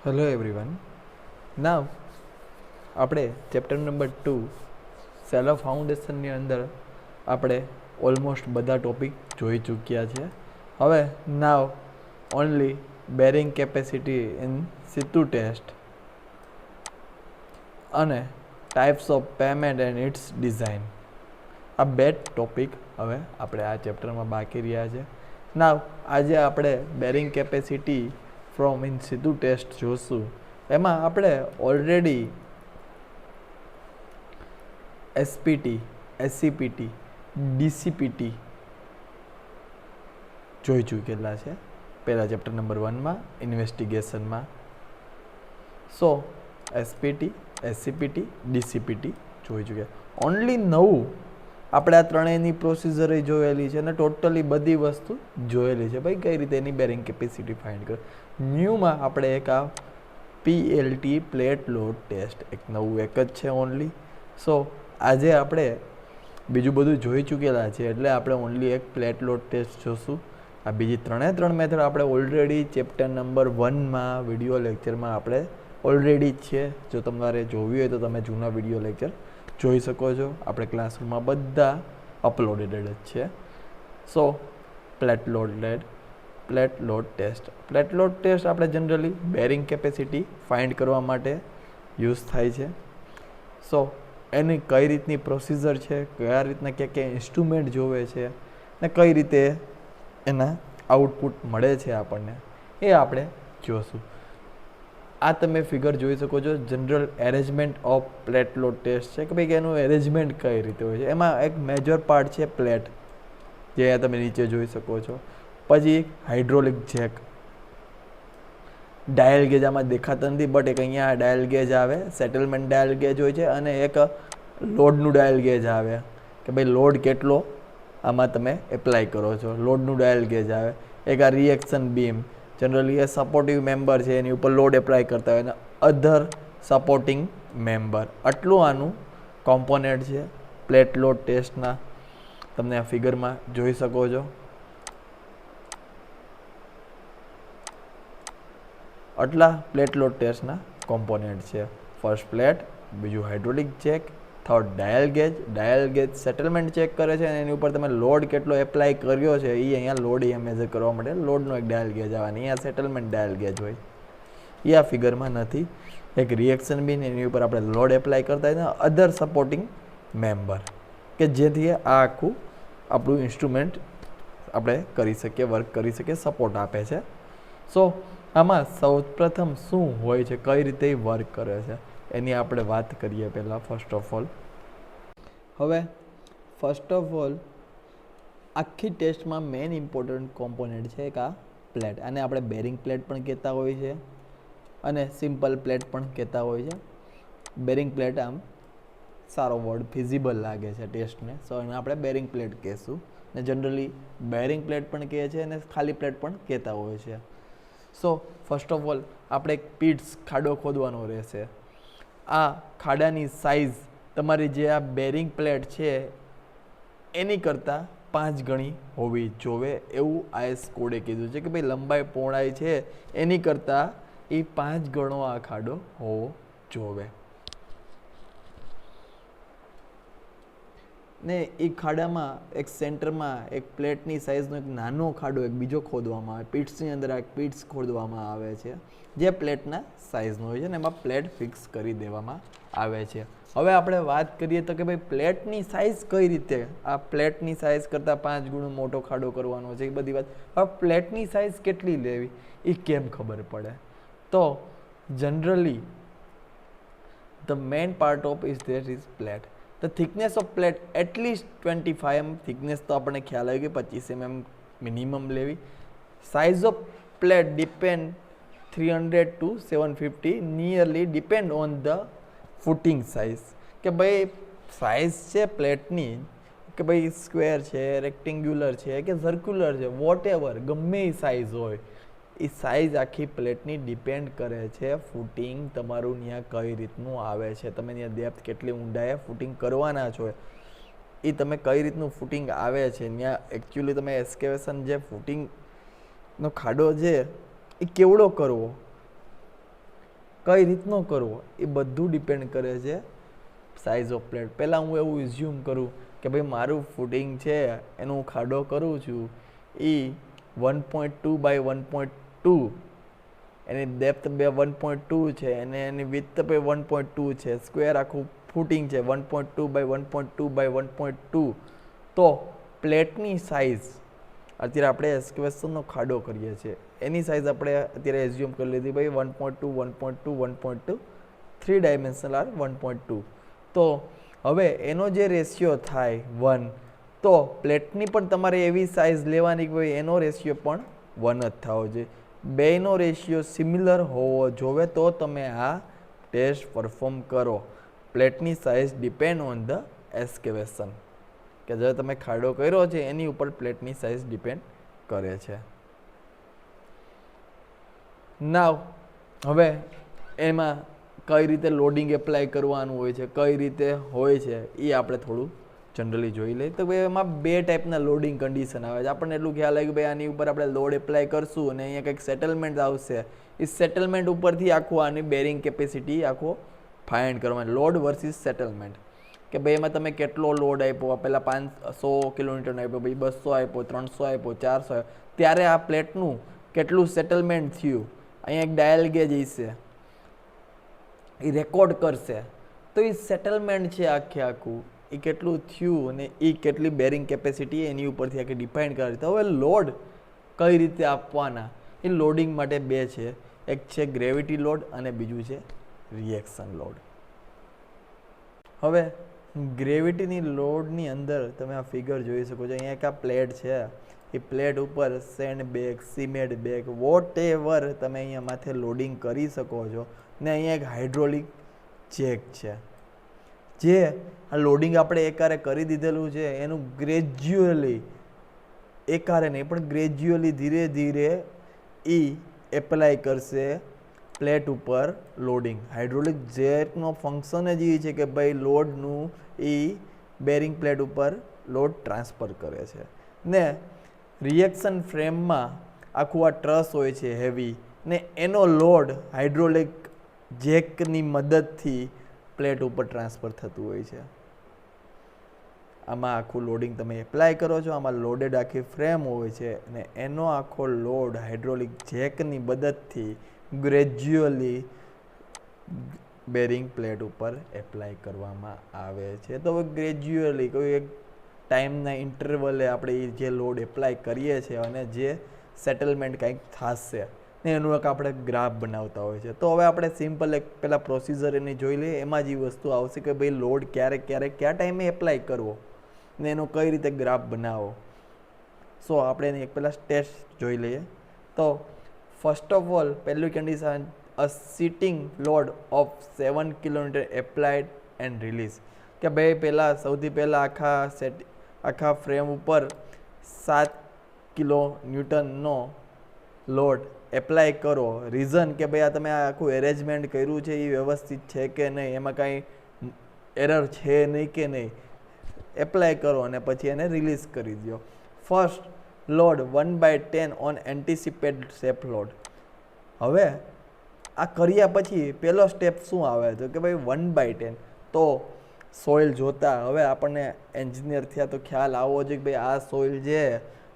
Hello everyone. નાવ આપણે chapter number 2 સેલો ફાઉન્ડેશનની અંદર આપણે ઓલમોસ્ટ બધા ટોપિક જોઈ ચૂક્યા છે. હવે now only bearing capacity in situ test અને types of pavement and its design, આ બે ટોપિક હવે આપણે આ ચેપ્ટરમાં બાકી રહ્યા છે. નાવ આજે આપણે bearing capacity from in situ test જોશું. એમાં આપણે ઓલરેડી એસપીટી, એસસીપીટી, ડીસીપીટી જોઈ ચૂકેલા છે પહેલાં ચેપ્ટર નંબર 1માં ઇન્વેસ્ટિગેશનમાં. સો એસપીટી, એસસીપીટી, ડીસીપીટી જોઈ ચૂક્યા. ઓનલી નવું આપણે આ ત્રણેયની પ્રોસિજર જોયેલી છે અને ટોટલી બધી વસ્તુ જોયેલી છે. ભાઈ કઈ રીતે એની બેરિંગ કેપેસિટી ફાઇન્ડ કરે. ન્યૂમાં આપણે એક આ પીએલટી પ્લેટ લોડ ટેસ્ટ એક નવું એક જ છે ઓનલી. સો આજે આપણે બીજું બધું જોઈ ચૂકેલા છે એટલે આપણે ઓનલી એક પ્લેટ લોડ ટેસ્ટ જોશું. આ બીજી ત્રણ મેથડ આપણે ઓલરેડી ચેપ્ટર નંબર 1માં વિડીયો લેક્ચરમાં આપણે ઓલરેડી જ છે. જો તમારે જોવી હોય તો તમે જૂના વિડીયો લેક્ચર જોઈ શકો છો. આપણે ક્લાસરૂમમાં બધા અપલોડેડ જ છે. સો પ્લેટ લોડ ટેસ્ટ આપણે જનરલી બેરિંગ કેપેસિટી ફાઇન્ડ કરવા માટે યુઝ થાય છે. સો એની કઈ રીતની પ્રોસિજર છે, કયા રીતના ક્યાં ઇન્સ્ટ્રુમેન્ટ જોવે છે ને કઈ રીતે એના આઉટપુટ મળે છે આપણને, એ આપણે જોશું. આ તમે ફિગર જોઈ શકો છો. General arrangement of plate load test છે કે ભાઈ એનું એરેન્જમેન્ટ કઈ રીતે હોય છે. એમાં એક મેજર પાર્ટ છે પ્લેટ, જે તમે નીચે જોઈ શકો છો. પછી હાઇડ્રોલિક જેક, ડાયલ ગેજ આમાં દેખાતા નથી બટ એક અહીંયા ડાયલ ગેજ આવે, સેટલમેન્ટ ડાયલ ગેજ હોય છે, અને એક લોડનું ડાયલ ગેજ આવે કે ભાઈ લોડ કેટલો આમાં તમે એપ્લાય કરો છો, લોડનું ડાયલ ગેજ આવે. એક આ રિએક્શન બીમ, જનરલી એ સપોર્ટિવ મેમ્બર છે એની ઉપર લોડ એપ્લાય કરતા હોય, અને અધર સપોર્ટિંગ મેમ્બર. આટલું આનું કોમ્પોનેન્ટ છે પ્લેટ લોડ ટેસ્ટના. તમને આ ફિગરમાં જોઈ શકો છો. આટલા પ્લેટ લોડ ટેસ્ટના કોમ્પોનેન્ટ છે. ફર્સ્ટ પ્લેટ, બીજું hydraulic check, third dial gauge settlement check કરે છે અને એની ઉપર તમે લોડ કેટલો એપ્લાય કર્યો છે એ અહીંયા લોડ અહીંયા મેઝર કરવા માટે લોડનો એક ડાયલ ગેજ આવે. અહીંયા સેટલમેન્ટ ડાયલ ગેજ હોય એ આ ફિગરમાં નથી. એક રિએક્શન બીન, એની ઉપર આપણે લોડ એપ્લાય કરતા હોય ને અધર સપોર્ટિંગ મેમ્બર, કે જેથી આ આખું આપણું ઇન્સ્ટ્રુમેન્ટ આપણે કરી શકીએ, વર્ક કરી શકીએ, સપોર્ટ આપે છે. સો આમાં સૌપ્રથમ શું હોય છે, કઈ રીતે વર્ક કરે છે એની આપણે વાત કરીએ પહેલાં. ફર્સ્ટ ઓફ ઓલ આખી ટેસ્ટમાં મેઇન ઇમ્પોર્ટન્ટ કોમ્પોનેન્ટ છે એક આ પ્લેટ. આને આપણે બેરિંગ પ્લેટ પણ કહેતા હોઈએ છીએ અને સિમ્પલ પ્લેટ પણ કહેતા હોય છે. બેરિંગ પ્લેટ આમ સારો વર્ડ ફિઝિબલ લાગે છે ટેસ્ટને, સો એને આપણે બેરિંગ પ્લેટ કહેશું. ને જનરલી બેરિંગ પ્લેટ પણ કહે છે અને ખાલી પ્લેટ પણ કહેતા હોય છે. સો ફર્સ્ટ ઓફ ઓલ આપણે એક પિટ્સ ખાડો ખોદવાનો રહેશે. આ ખાડાની સાઇઝ તમારી જે આ બેરિંગ પ્લેટ છે એની કરતાં 5 ગણી હોવી જોવે એવું આઈએસ કોડે કીધું છે કે ભાઈ લંબાઈ પહોળાઈ છે એની કરતાં એ 5 ગણો આ ખાડો હોવો જોવે. ને એ ખાડામાં એક સેન્ટરમાં એક પ્લેટની સાઇઝનો એક નાનો ખાડો એક બીજો ખોદવામાં આવે. પીટ્સની અંદર આ પીટ્સ ખોદવામાં આવે છે જે પ્લેટના સાઇઝનો હોય છે ને એમાં પ્લેટ ફિક્સ કરી દેવામાં આવે છે. હવે આપણે વાત કરીએ તો કે ભાઈ પ્લેટની સાઇઝ કઈ રીતે, આ પ્લેટની સાઇઝ કરતાં 5 ગણો મોટો ખાડો કરવાનો છે એ બધી વાત. હવે પ્લેટની સાઇઝ કેટલી લેવી એ કેમ ખબર પડે, તો generally the main part of is there is plate. The thickness of plate at least 25 mm thickness, તો આપણને ખ્યાલ આવી કે 25 mm મિનિમમ લેવી. Size of plate depend 300 to 750 nearly depend on the footing size. કે ભાઈ સાઇઝ છે પ્લેટની કે ભાઈ સ્ક્વેર છે, રેક્ટેન્ગ્યુલર છે કે સર્ક્યુલર છે, વોટ એવર ગમે એ સાઇઝ હોય, એ સાઇઝ આખી પ્લેટની ડિપેન્ડ કરે છે ફૂટિંગ તમારું ત્યાં કઈ રીતનું આવે છે, તમે ત્યાં ડેપ્થ કેટલી ઊંડાઈએ ફૂટિંગ કરવાના છો એ તમે કઈ રીતનું ફૂટિંગ આવે છે ત્યાં એકચ્યુઅલી તમે એસ્કેવેશન જે ફૂટિંગનો ખાડો છે એ કેવડો કરવો કઈ રીતનો કરવો એ બધું ડિપેન્ડ કરે છે સાઇઝ ઓફ પ્લેટ. પહેલાં હું એવું ઇઝ્યુમ કરું કે ભાઈ મારું ફૂટિંગ છે એનું હું ખાડો કરું છું એ 1.2 બાય 1.2, એની ડેપ્થ 1.2 છે અને એની વિડ્થ 1.2 છે, સ્ક્વેર આખું ફૂટિંગ છે 1.2 બાય 1.2 બાય 1.2. તો પ્લેટની સાઇઝ અત્યારે આપણે એસ્ક્વેશનનો ખાડો કરીએ છીએ એની સાઇઝ આપણે અત્યારે એઝ્યુમ કરી લીધી ભાઈ 1.2 1.2 1.2, 3 ડાયમેન્શનલ આર 1.2. તો હવે એનો જે રેશિયો થાય 1, તો પ્લેટની પણ તમારે એવી સાઇઝ લેવાની કે ભાઈ એનો રેશિયો પણ 1 જ થવો જોઈએ. બેનો રેશિયો સિમિલર હોવો જોવે તો તમે આ ટેસ્ટ પરફોર્મ કરો. પ્લેટની સાઇઝ ડિપેન્ડ ઓન ધ એસ્કેવેશન, કે જો તમે ખાડો કર્યો છે એની ઉપર પ્લેટની સાઇઝ ડિપેન્ડ કરે છે. નાવ હવે એમાં કઈ રીતે લોડિંગ એપ્લાય કરવાનું હોય છે, કઈ રીતે હોય છે એ આપણે થોડું જનરલી જોઈ લઈએ. તો ભાઈ એમાં 2 ટાઈપના લોડિંગ કન્ડિશન આવે છે. આપણને એટલું ખ્યાલ આવે કે ભાઈ આની ઉપર આપણે લોડ એપ્લાય કરશું અને અહીંયા કંઈક સેટલમેન્ટ આવશે. એ સેટલમેન્ટ ઉપરથી આખું આની બેરિંગ કેપેસિટી આખો ફાઇન્ડ કરવાની, લોડ વર્સિસ સેટલમેન્ટ, કે ભાઈ એમાં તમે કેટલો લોડ આપ્યો. પહેલાં 500 કિલોમીટરનો આપ્યો, ભાઈ 200 આપ્યો, 300 આપ્યો, 400 આપ્યો, ત્યારે આ પ્લેટનું કેટલું સેટલમેન્ટ થયું. અહીંયા એક ડાયલ ગેજ હશે એ રેકોર્ડ કરશે. તો એ સેટલમેન્ટ છે આખું એ કેટલું થયું અને એ કેટલી બેરિંગ કેપેસિટી એની ઉપરથી આખી ડિફાઇન કરે. તો હવે લોડ કઈ રીતે આપવાના, એ લોડિંગ માટે 2 છે. એક છે ગ્રેવિટી લોડ અને બીજું છે રિએક્શન લોડ. હવે ગ્રેવિટીની લોડની અંદર તમે આ ફિગર જોઈ શકો છો. અહીંયા એક આ પ્લેટ છે, એ પ્લેટ ઉપર sand bag, cement bag, whatever તમે અહીંયા માથે લોડિંગ કરી શકો છો. ને અહીંયા એક હાઇડ્રોલિક જેક છે, જે આ લોડિંગ આપણે એકારે કરી દીધેલું છે એનું ગ્રેજ્યુઅલી, એકારે નહીં પણ ગ્રેજ્યુઅલી ધીરે ધીરે એ એપ્લાય કરશે પ્લેટ ઉપર લોડિંગ. હાઇડ્રોલિક જેકનો ફંક્શન જ એ છે કે ભાઈ લોડનું એ બેરિંગ પ્લેટ ઉપર લોડ ટ્રાન્સફર કરે છે. ને રિએક્શન ફ્રેમમાં આખું આ ટ્રસ હોય છે હેવી, ને એનો લોડ હાઇડ્રોલિક જેકની મદદથી પ્લેટ ઉપર ટ્રાન્સફર થતું હોય છે. આમાં આખું લોડિંગ તમે એપ્લાય કરો છો, આમાં લોડેડ આખી ફ્રેમ હોય છે અને એનો આખો લોડ હાઇડ્રોલિક જેકની મદદથી ગ્રેજ્યુઅલી બેરિંગ પ્લેટ ઉપર એપ્લાય કરવામાં આવે છે. તો હવે ગ્રેજ્યુઅલી કોઈ એક ટાઈમના ઇન્ટરવલે આપણે એ જે લોડ એપ્લાય કરીએ છીએ અને જે સેટલમેન્ટ કંઈક થશે ને એનું એક આપણે ગ્રાફ બનાવતા હોય છે. તો હવે આપણે સિમ્પલ એક પહેલાં પ્રોસિજર એની જોઈ લઈએ. એમાં જ એ વસ્તુ આવશે કે ભાઈ લોડ ક્યારે કયા ટાઈમે એપ્લાય કરવો ને એનો કઈ રીતે ગ્રાફ બનાવો. સો આપણે એની એક પહેલાં ટેસ્ટ જોઈ લઈએ. તો ફર્સ્ટ ઓફ ઓલ પહેલું condition, a sitting load of 7 kilometre applied and release, કે ભાઈ પહેલાં સૌથી પહેલાં આખા ફ્રેમ ઉપર 7 કિલો ન્યૂટનનો લોડ એપ્લાય કરો. રીઝન કે ભાઈ આ તમે આખું એરેન્જમેન્ટ કર્યું છે એ વ્યવસ્થિત છે કે નહીં, એમાં કાંઈ એરર છે નહીં કે નહીં, એપ્લાય કરો અને પછી એને રિલીઝ કરી દો. First load 1/10 on anticipated safe load. હવે આ કર્યા પછી પહેલો સ્ટેપ શું આવે તો કે ભાઈ 1/10. તો સોઇલ જોતા હવે આપણને એન્જિનિયર થયા તો ખ્યાલ આવવો જોઈએ કે ભાઈ આ સોઇલ છે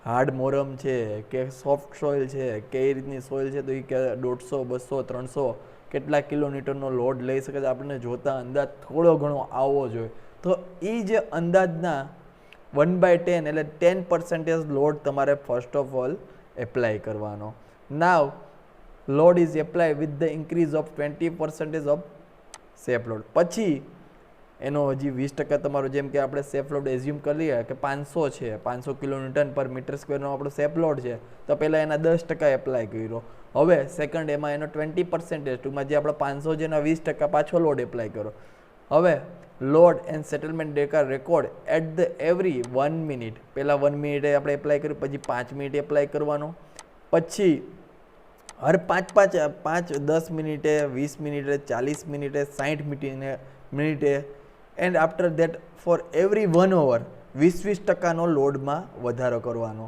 હાર્ડ મોરમ છે કે સોફ્ટ સોઇલ છે, કઈ રીતની સોઇલ છે. તો એ કે 150, 200, 300 કેટલા કિલોમીટરનો લોડ લઈ શકે છે આપણને જોતા અંદાજ થોડો ઘણો આવવો જોઈએ. તો એ જે અંદાજના 1/10 એટલે 10% લોડ તમારે ફર્સ્ટ ઓફ ઓલ એપ્લાય કરવાનો. Now load is apply with the increase of 20% of safe load. પછી એનો હજી 20% તમારો, જેમ કે આપણે શેપ લોડ એઝ્યુમ કરી લઈએ કે 500 છે, 500 કિલોન્યુટન પર મીટર સ્ક્વેરનો આપણો શેપ લોડ છે, તો પહેલાં એના 10% એપ્લાય કર્યો. હવે સેકન્ડ એમાં એનો 20%, ટૂંકમાં જે આપણો 500 છે એના 20% પાછો લોડ એપ્લાય કરો. હવે load and settlement data record at the every 1 minute. પહેલાં 1 મિનિટે આપણે એપ્લાય કર્યું, પછી 5 મિનિટે એપ્લાય કરવાનો, પછી હર 5, 10 મિનિટે, 20 મિનિટે, 40 મિનિટે, 60 મિનિટે and after that for every 1 hour 20% લોડમાં વધારો કરવાનો.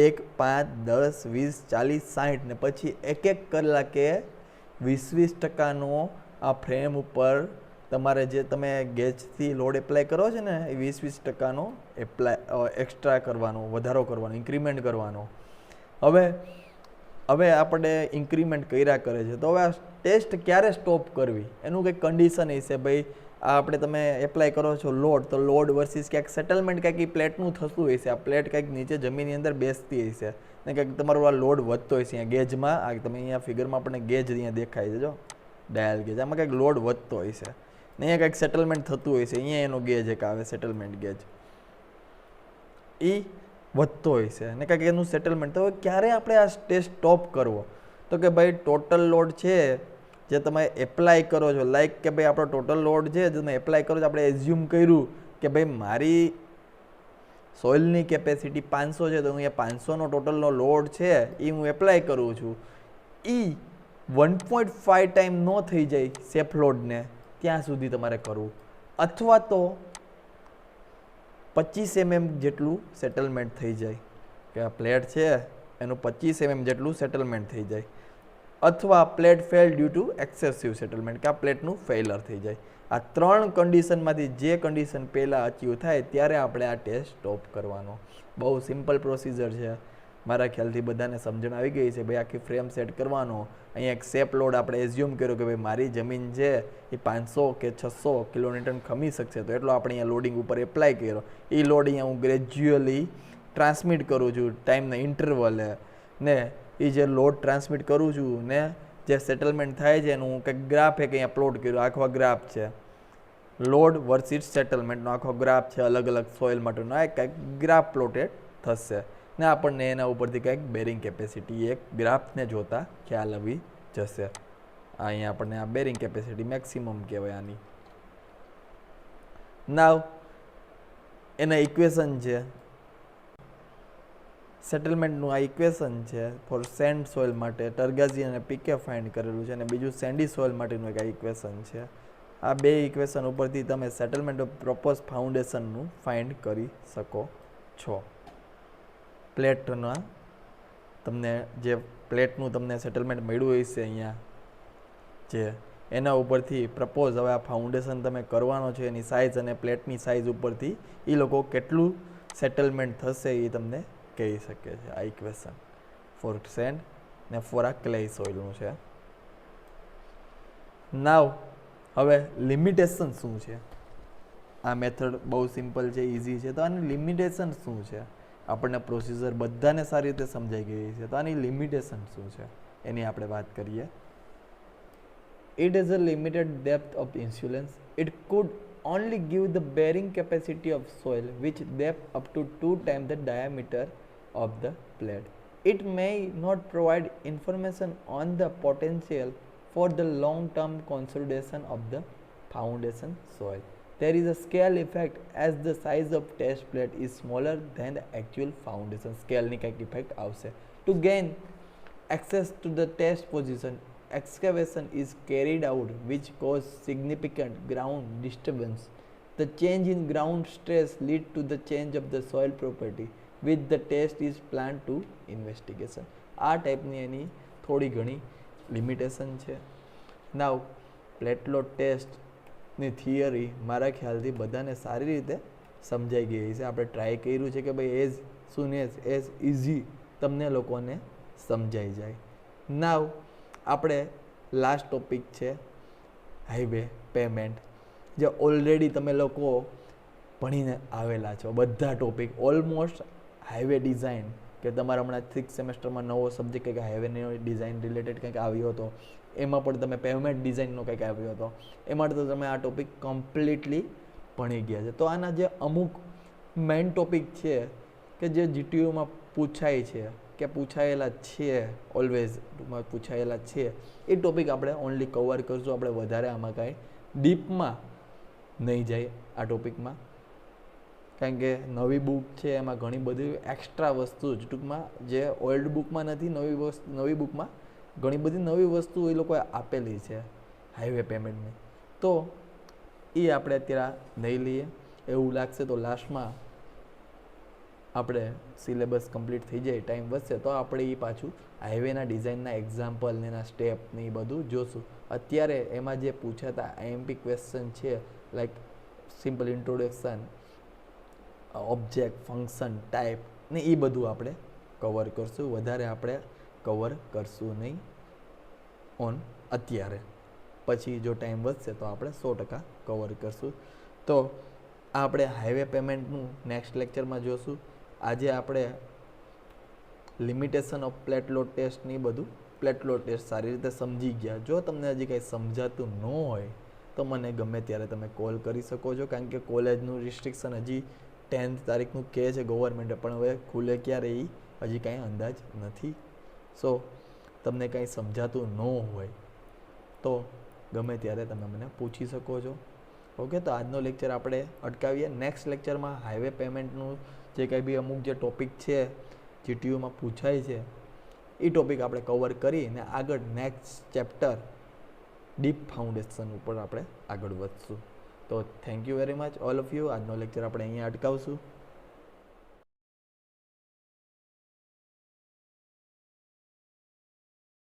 1, 5, 10, 20, 40, 60 ને પછી એક કલાકે 20% આ ફ્રેમ ઉપર તમારે જે તમે ગેજથી લોડ એપ્લાય કરો છો ને એ 20% એપ્લાય એક્સ્ટ્રા કરવાનો, વધારો કરવાનો, ઇન્ક્રીમેન્ટ કરવાનો. હવે આપણે ઇન્ક્રીમેન્ટ કર્યા કરે છે તો હવે આ ટેસ્ટ ક્યારે સ્ટોપ કરવી એનું કંઈક કન્ડિશન હશે. ભાઈ આ આપણે તમે એપ્લાય કરો છો લોડ, તો લોડ વર્સિસ ક્યાંક સેટલમેન્ટ કંઈક એ પ્લેટનું થતું હશે. આ પ્લેટ કંઈક નીચે જમીનની અંદર બેસતી હશે ને કંઈક તમારો આ લોડ વધતો હશે. અહીંયા ગેજમાં આ તમે અહીંયા ફિગરમાં આપણને ગેજ અહીંયા દેખાય છે, જો ડાયલ ગેજ, આમાં કંઈક લોડ વધતો હશે ને અહીંયા કંઈક સેટલમેન્ટ થતું હશે. અહીંયા એનો ગેજ એક આવે સેટલમેન્ટ ગેજ, એ વધતો હોય છે અને કાંઈક એનું સેટલમેન્ટ. તો ક્યારે આપણે આ ટેસ્ટ સ્ટોપ કરવો? તો કે ભાઈ ટોટલ લોડ છે જે તમે એપ્લાય કરો છો, લાઈક કે ભાઈ આપણો ટોટલ લોડ છે જે તમે એપ્લાય કરો છો, આપણે એઝ્યુમ કર્યું કે ભાઈ મારી સોઇલની કેપેસિટી 500 છે, તો હું અહીંયા 500નો ટોટલનો લોડ છે એ હું એપ્લાય કરું છું. એ 1.5 ટાઈમ ન થઈ જાય સેફ લોડને ત્યાં સુધી તમારે કરવું, અથવા તો 25 mm જેટલું સેટલમેન્ટ થઈ જાય કે આ પ્લેટ છે એનું 25 mm જેટલું સેટલમેન્ટ થઈ જાય, અથવા plate fail due to excessive settlement કે આ પ્લેટનું ફેલર થઈ જાય. આ 3 કન્ડિશનમાંથી જે કન્ડિશન પહેલાં અચીવ થાય ત્યારે આપણે આ ટેસ્ટ સ્ટોપ કરવાનો. બહુ સિમ્પલ પ્રોસિજર છે, મારા ખ્યાલથી બધાને સમજણ આવી ગઈ છે. ભાઈ આખી ફ્રેમ સેટ કરવાનો, અહીંયા એક સેપ લોડ આપણે એઝ્યુમ કર્યો કે ભાઈ મારી જમીન છે એ 500 કે 600 કિલોન્યુટન ખમી શકશે, તો એટલો આપણે અહીંયા લોડિંગ ઉપર એપ્લાય કર્યો. એ લોડ અહીંયા હું ગ્રેજ્યુઅલી ટ્રાન્સમિટ કરું છું ટાઈમના ઇન્ટરવલે, ને એ જે લોડ ટ્રાન્સમિટ કરું છું ને જે સેટલમેન્ટ થાય છે એનું કંઈક ગ્રાફ એક અહીંયા પ્લોટ કર્યો. આખો ગ્રાફ છે લોડ વર્સિસ સેટલમેન્ટનો, આખો ગ્રાફ છે અલગ અલગ સોઇલ માટેનો, આ કંઈક ગ્રાફ પ્લોટેડ થશે ને આપણને એના ઉપરથી કંઈક બેરિંગ કેપેસિટી એક ગ્રાફને જોતા ખ્યાલ આવી જશે. અહીંયા આપણને આ બેરિંગ કેપેસિટી મેક્સિમમ કહેવાય આની. નાવ એના ઇક્વેશન છે, સેટલમેન્ટનું આ ઇક્વેશન છે ફોર સેન્ડ સોઇલ માટે, ટર્ગાઝી અને પીકે ફાઇન્ડ કરેલું છે, અને બીજું સેન્ડી સોઇલ માટેનું એક આ ઇક્વેશન છે. આ બે ઇક્વેશન ઉપરથી તમે સેટલમેન્ટ ઓફ પ્રોપોઝ ફાઉન્ડેશનનું ફાઇન્ડ કરી શકો છો. પ્લેટના તમને જે પ્લેટનું તમને સેટલમેન્ટ મળ્યું હશે અહીંયા જે એના ઉપરથી પ્રપોઝ હવે આ ફાઉન્ડેશન તમે કરવાનો છે એની સાઇઝ અને પ્લેટની સાઇઝ ઉપરથી એ લોકો કેટલું સેટલમેન્ટ થશે એ તમને કહી શકે છે. આ ઇક્વેશન ફોર સેન્ડ ને ફોર આ ક્લે સોઇલનું છે. નાવ હવે લિમિટેશન શું છે? આ મેથડ બહુ સિમ્પલ છે, ઇઝી છે, તો આની લિમિટેશન શું છે? આપણને પ્રોસિજર બધાને સારી રીતે સમજાઈ ગઈ છે, તો આની લિમિટેશન શું છે એની આપણે વાત કરીએ. It has a limited depth of insulation. It could only give the bearing capacity of soil which depth up to 2 times the diameter of the plate. It may not provide information on the potential for the long-term consolidation of the foundation soil. There is a scale effect as the size of test plate is smaller than the actual foundation. Scale ની કંઈક effect આવશે. To gain access to the test position, excavation is carried out which cause significant ground disturbance. The change in ground stress lead to the change of the soil property which the test is planned to investigation. આ ટાઈપની એની થોડી ઘણી limitation છે. નાવ plate load ટેસ્ટની theory મારા ખ્યાલથી બધાને સારી રીતે સમજાઈ ગઈ છે. આપણે ટ્રાય કર્યું છે કે ભાઈ એઝ સુન એઝ ઇઝી તમને લોકોને સમજાઈ જાય. નાવ આપણે લાસ્ટ ટોપિક છે હાઈવે પેમેન્ટ, જે ઓલરેડી તમે લોકો ભણીને આવેલા છો બધા ટોપિક ઓલમોસ્ટ. હાઈવે ડિઝાઇન કે તમારા હમણાં 6th સેમેસ્ટરમાં નવો સબ્જેક્ટ કંઈક હાઈવેની ડિઝાઇન રિલેટેડ કંઈક આવ્યો હતો, એમાં પણ તમે પેમેન્ટ ડિઝાઇનનો કંઈક આવ્યો હતો, એમાં તો તમે આ ટોપિક કમ્પ્લીટલી ભણી ગયા છે. તો આના જે અમુક મેઇન ટોપિક છે કે જે જીટીયુમાં પૂછાય છે કે પૂછાયેલા છે, ઓલવેઝ પૂછાયેલા છે, એ ટોપિક આપણે ઓનલી કવર કરશું. આપણે વધારે આમાં કાંઈ ડીપમાં નહીં જાય આ ટોપિકમાં, કારણ કે નવી બુક છે એમાં ઘણી બધી એક્સ્ટ્રા વસ્તુ જ ટૂંકમાં જે ઓલ્ડ બુકમાં નથી, નવી બુકમાં ઘણી બધી નવી વસ્તુ એ લોકોએ આપેલી છે હાઈવે પેમેન્ટની. તો એ આપણે અત્યારે નહીં લઈએ. એવું લાગશે તો લાસ્ટમાં આપણે સિલેબસ કમ્પ્લીટ થઈ જાય, ટાઈમ વધશે તો આપણે એ પાછું હાઈવેના ડિઝાઇનના એક્ઝામ્પલ ને એના સ્ટેપ ને એ બધું જોશું. અત્યારે એમાં જે પૂછાતા આઈએમપી ક્વેશ્ચન છે, like simple introduction, object, function, type ને એ બધું આપણે કવર કરશું. વધારે આપણે કવર કરશું નહીં ઓન અત્યારે. પછી જો ટાઈમ વધશે તો આપણે 100% કવર કરશું. તો આપણે હાઈવે પેમેન્ટનું નેક્સ્ટ લેક્ચરમાં જોશું. આજે આપણે limitation of plate load test ને બધું પ્લેટ લોડ ટેસ્ટ સારી રીતે સમજી ગયા. જો તમને હજી કંઈ સમજાતું ન હોય તો મને ગમે ત્યારે તમે કોલ કરી શકો છો, કારણ કે કોલેજનું રિસ્ટ્રિક્શન હજી 10th તારીખનું કહે છે ગવર્મેન્ટે, પણ હવે ખુલે ક્યારે એ હજી કાંઈ અંદાજ નથી. સો તમને કાંઈ સમજાતું ન હોય તો ગમે ત્યારે તમે મને પૂછી શકો છો. ઓકે, તો આજનો લેક્ચર આપણે અટકાવીએ. નેક્સ્ટ લેક્ચરમાં હાઈવે પેમેન્ટનું જે કંઈ બી અમુક જે ટોપિક છે જીટીયુમાં પૂછાય છે એ ટોપિક આપણે કવર કરીને આગળ નેક્સ્ટ ચેપ્ટર ડીપ ફાઉન્ડેશન ઉપર આપણે આગળ વધશું. તો thank you very much all of you. આજનો લેક્ચર આપણે અહીંયા અટકાવશું.